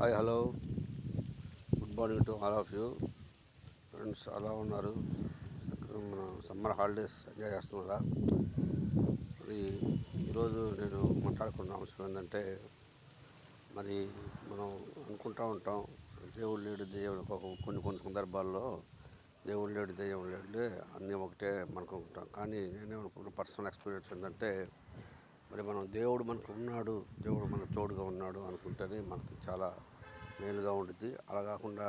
Hi hello good morning to all of you friends. అలా ఉన్నారు? మన సమ్మర్ హాలిడేస్ ఎంజాయ్ చేస్తున్నారా? మరి ఈరోజు నేను మాట్లాడుకున్న అంశం ఏంటంటే, మరి మనం అనుకుంటూ ఉంటాం దేవుడు లేడు దెయ్యం, కొన్ని కొన్ని సందర్భాల్లో దేవుడు లేడు దెయ్యం లేడు అన్నీ ఒకటే మనకుంటాం. కానీ నేనేమనుకున్న పర్సనల్ ఎక్స్పీరియన్స్ ఏంటంటే, మరి మనం దేవుడు మనకు ఉన్నాడు, దేవుడు మనకు తోడుగా ఉన్నాడు అనుకుంటేనే మనకి చాలా మేలుగా ఉంటుంది. అలా కాకుండా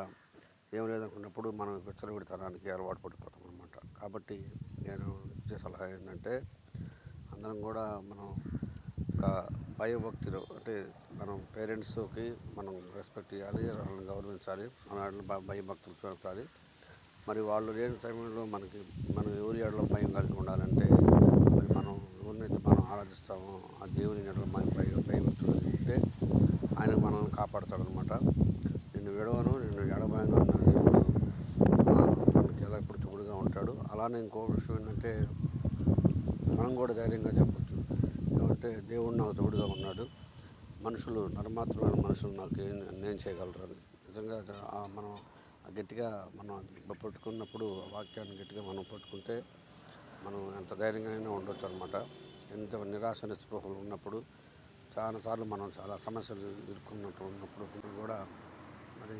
ఏం లేదనుకున్నప్పుడు మనం విచ్చలవిడితనానికి అలవాటు పడిపోతాం అనమాట. కాబట్టి నేను ఇచ్చే సలహా ఏంటంటే, అందరం కూడా మనం ఒక భయభక్తిలో, అంటే మనం పేరెంట్స్కి మనం రెస్పెక్ట్ ఇవ్వాలి, వాళ్ళని గౌరవించాలి, మన భయభక్తులు చూపాలి. మరి వాళ్ళు లేని టైంలో మనం ఎవరి ఏడలో భయం కలిగి ఉండాలంటే, మరి మనం ఎవరినైతే మనం ఆరాధిస్తామో ఆ దేవుని ఏడలో మనం భయభక్తులు కలిగి ఉంటే ఆయన మనల్ని కాపాడతాడనమాట. నిన్ను విడవను, నిన్ను ఎడబాయను అన్న దేవుడు మనకి ఎలా ఇప్పుడు తోడుగా ఉంటాడు. అలానే ఇంకో విషయం ఏంటంటే, మనం కూడా ధైర్యంగా చెప్పచ్చు ఏమంటే, దేవుడు నాకు తోడుగా ఉన్నాడు, మనుషులు నరమాత్రమైన మనుషులు నాకు ఏం చేయగలరు అని. నిజంగా మనం గట్టిగా మనం పట్టుకున్నప్పుడు, వాక్యాన్ని గట్టిగా మనం పట్టుకుంటే మనం ఎంత ధైర్యంగా ఉండొచ్చు అనమాట. ఎంత నిరాశ నిస్పృహలు ఉన్నప్పుడు, చాలాసార్లు మనం చాలా సమస్యలు ఉన్నప్పుడు కూడా మరి